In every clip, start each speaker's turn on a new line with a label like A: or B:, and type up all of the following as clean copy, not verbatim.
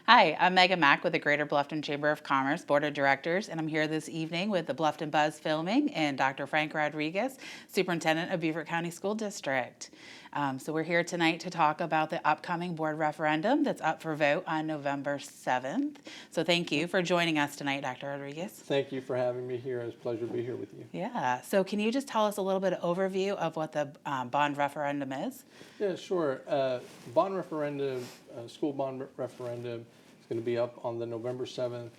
A: Hi, I'm Megan Mack with the Greater Bluffton Chamber of Commerce Board of Directors, and I'm here this evening with the Bluffton Buzz Filming and Dr. Frank Rodriguez, Superintendent of Beaufort County School District. So we're here tonight to talk about the upcoming board referendum that's up for vote on November 7th. So thank you for joining us tonight, Dr. Rodriguez.
B: Thank you for having me here. It's a pleasure to be here with you.
A: Yeah, so can you just tell us a little bit of overview of what the bond referendum is?
B: Yeah, sure. Bond referendum, school bond referendum is going to be up on the November 7th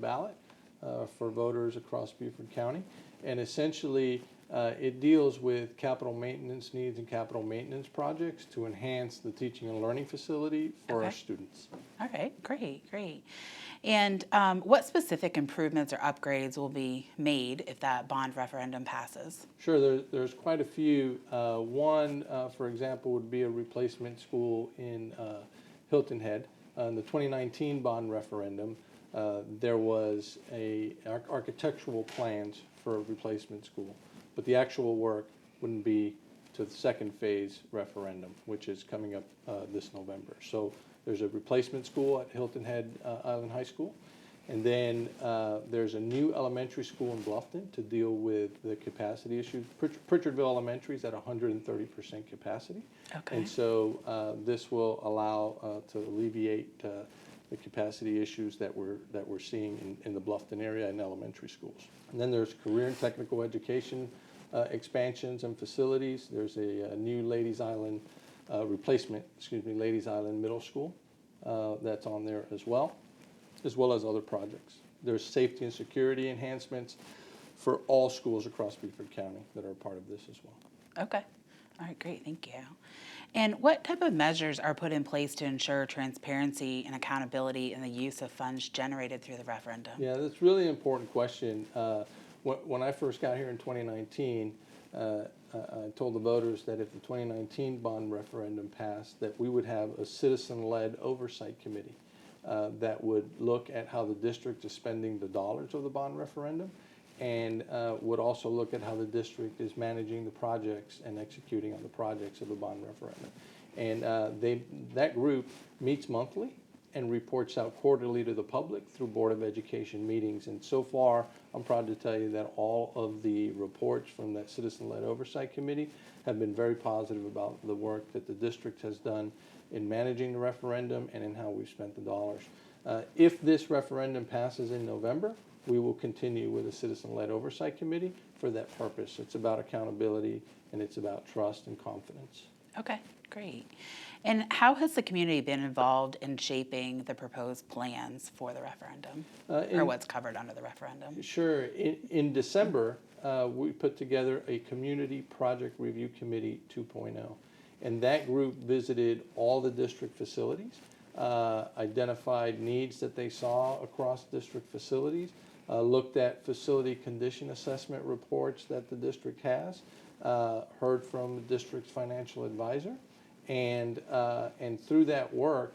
B: ballot for voters across Beaufort County. And essentially, it deals with capital maintenance needs and capital maintenance projects to enhance the teaching and learning facility for our students.
A: All right, great. And what specific improvements or upgrades will be made if that bond referendum passes?
B: Sure, there's quite a few. One, for example, would be a replacement school in Hilton Head. In the 2019 bond referendum, there was architectural plans for a replacement school, but the actual work wouldn't be to the second phase referendum, which is coming up this November. So there's a replacement school at Hilton Head Island High School. And then there's a new elementary school in Bluffton to deal with the capacity issue. Pritchardville Elementary is at 130% capacity.
A: Okay.
B: And so this will allow to alleviate the capacity issues that we're seeing in the Bluffton area in elementary schools. And then there's career and technical education expansions and facilities. There's a new Ladies Island Ladies Island Middle School that's on there as well as other projects. There's safety and security enhancements for all schools across Beaufort County that are a part of this as well.
A: Okay. All right, great, thank you. And what type of measures are put in place to ensure transparency and accountability in the use of funds generated through the referendum?
B: Yeah, that's a really important question. When I first got here in 2019, I told the voters that if the 2019 bond referendum passed, that we would have a citizen-led oversight committee that would look at how the district is spending the dollars of the bond referendum, and would also look at how the district is managing the projects and executing on the projects of the bond referendum. And that group meets monthly and reports out quarterly to the public through Board of Education meetings. And so far, I'm proud to tell you that all of the reports from that citizen-led oversight committee have been very positive about the work that the district has done in managing the referendum and in how we've spent the dollars. If this referendum passes in November, we will continue with a citizen-led oversight committee for that purpose. It's about accountability and it's about trust and confidence.
A: Okay, great. And how has the community been involved in shaping the proposed plans for the referendum, or what's covered under the referendum?
B: Sure. In December, we put together a Community Project Review Committee 2.0. And that group visited all the district facilities, identified needs that they saw across district facilities, looked at facility condition assessment reports that the district has, heard from the district's financial advisor, and through that work,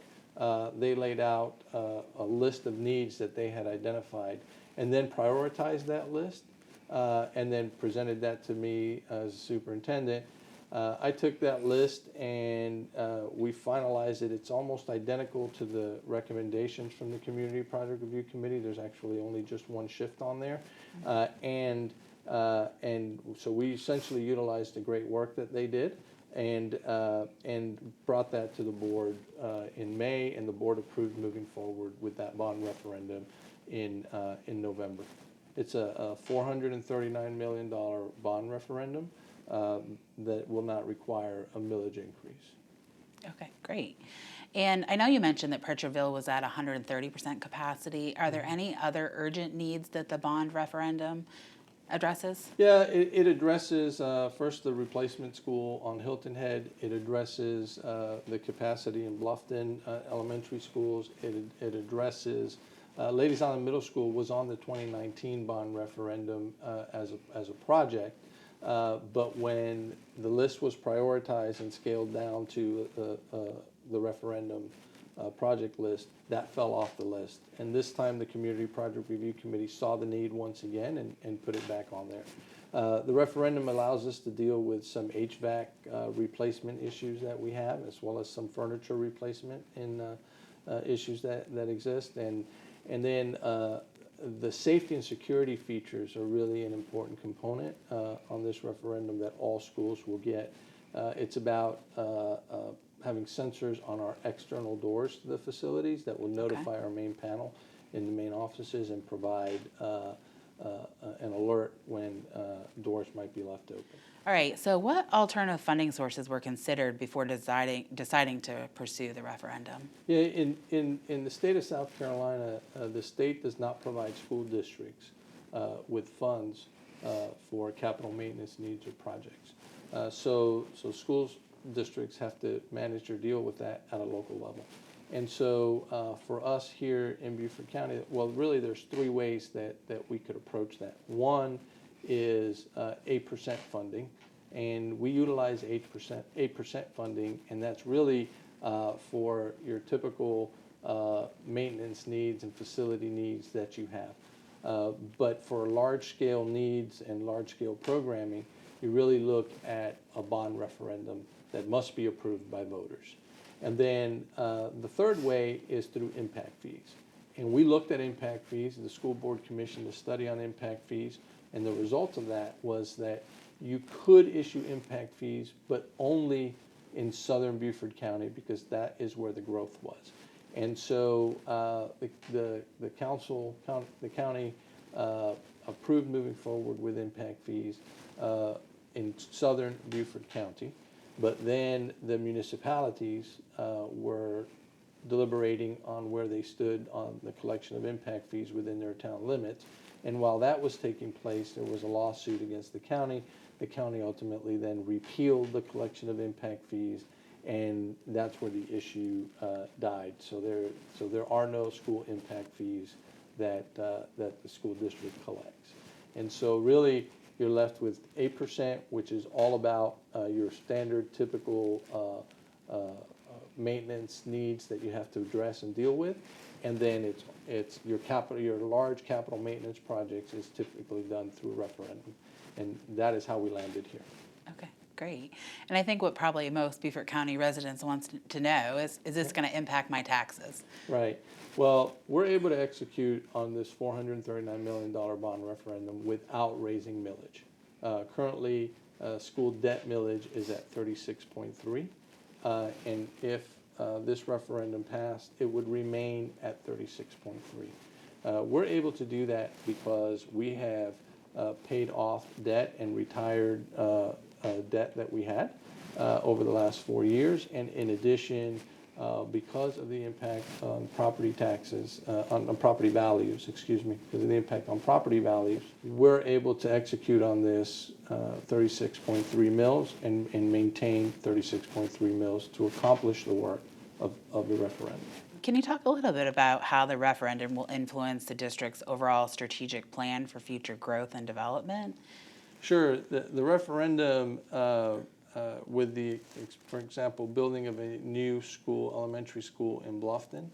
B: they laid out a list of needs that they had identified, and then prioritized that list, and then presented that to me as superintendent. I took that list and we finalized it. It's almost identical to the recommendations from the Community Project Review Committee. There's actually only just one shift on there. And so we essentially utilized the great work that they did and brought that to the board in May, and the board approved moving forward with that bond referendum in November. It's a $439 million bond referendum that will not require a millage increase.
A: Okay, great. And I know you mentioned that Pritchardville was at 130% capacity. Are there any other urgent needs that the bond referendum addresses?
B: Yeah, it addresses first the replacement school on Hilton Head. It addresses the capacity in Bluffton elementary schools. It addresses Ladies Island Middle School was on the 2019 bond referendum as a project. But when the list was prioritized and scaled down to the referendum project list, that fell off the list. And this time the Community Project Review Committee saw the need once again and put it back on there. The referendum allows us to deal with some HVAC replacement issues that we have, as well as some furniture replacement in issues that exist, and then the safety and security features are really an important component on this referendum that all schools will get. It's about having sensors on our external doors to the facilities that will notify our main panel in the main offices and provide an alert when doors might be left open.
A: All right, so what alternative funding sources were considered before deciding to pursue the referendum?
B: Yeah, in the state of South Carolina, the state does not provide school districts with funds for capital maintenance needs or projects. So schools districts have to manage or deal with that at a local level. And so for us here in Beaufort County, well, really there's three ways that we could approach that. One is 8% funding, and we utilize 8% funding, and that's really for your typical maintenance needs and facility needs that you have. But for large-scale needs and large-scale programming, you really look at a bond referendum that must be approved by voters. And then the third way is through impact fees. And we looked at impact fees, the school board commissioned a study on impact fees, and the result of that was that you could issue impact fees, but only in southern Beaufort County, because that is where the growth was. And so the county approved moving forward with impact fees in southern Beaufort County. But then the municipalities were deliberating on where they stood on the collection of impact fees within their town limits. And while that was taking place, there was a lawsuit against the county. The county ultimately then repealed the collection of impact fees, and that's where the issue died. So there are no school impact fees that the school district collects. And so really, you're left with 8%, which is all about your standard, typical maintenance needs that you have to address and deal with, and then it's your large capital maintenance projects is typically done through a referendum, and that is how we landed here.
A: Okay, great. And I think what probably most Beaufort County residents wants to know is this going to impact my taxes?
B: Right. Well, we're able to execute on this $439 million bond referendum without raising millage. Currently, school debt millage is at 36.3, and if this referendum passed, it would remain at 36.3. We're able to do that because we have paid off debt and retired debt that we had over the last 4 years, and in addition, because of the impact on property taxes, on property values, because of the impact on property values, we're able to execute on this 36.3 mils and maintain 36.3 mils to accomplish the work of the referendum.
A: Can you talk a little bit about how the referendum will influence the district's overall strategic plan for future growth and development?
B: Sure. The referendum with the, for example, building of a new school, elementary school in Bluffton,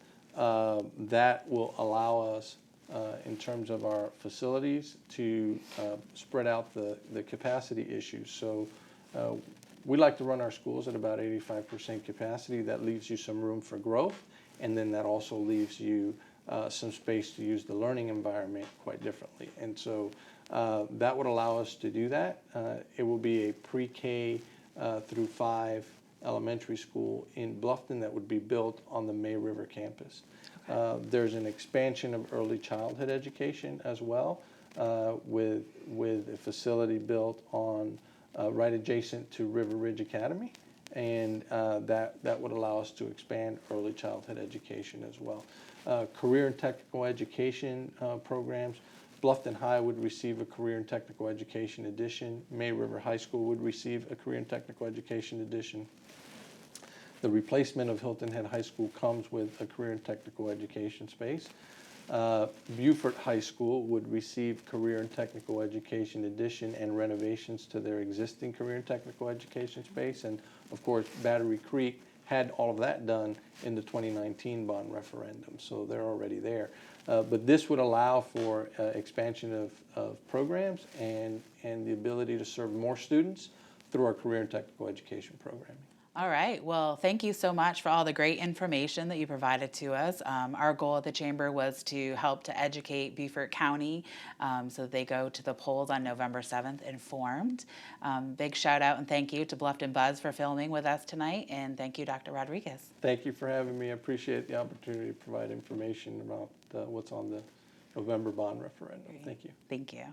B: that will allow us, in terms of our facilities, to spread out the capacity issues. So we like to run our schools at about 85% capacity. That leaves you some room for growth, and then that also leaves you some space to use the learning environment quite differently. And so that would allow us to do that. It will be a pre-K through 5 elementary school in Bluffton that would be built on the May River campus. Okay. There's an expansion of early childhood education as well, with a facility built on right adjacent to River Ridge Academy, and that would allow us to expand early childhood education as well. Career and technical education programs. Bluffton High would receive a Career and Technical Education edition. May River High School would receive a Career and Technical Education edition. The replacement of Hilton Head High School comes with a Career and Technical Education space. Beaufort High School would receive Career and Technical Education edition and renovations to their existing Career and Technical Education space. And of course, Battery Creek had all of that done in the 2019 bond referendum, so they're already there. But this would allow for expansion of programs and the ability to serve more students through our Career and Technical Education programming.
A: All right. Well, thank you so much for all the great information that you provided to us. Our goal at the Chamber was to help to educate Beaufort County so they go to the polls on November 7th informed. Big shout out and thank you to Bluffton Buzz for filming with us tonight. And thank you, Dr. Rodriguez.
B: Thank you for having me. I appreciate the opportunity to provide information about what's on the November bond referendum. Thank you.
A: Thank you.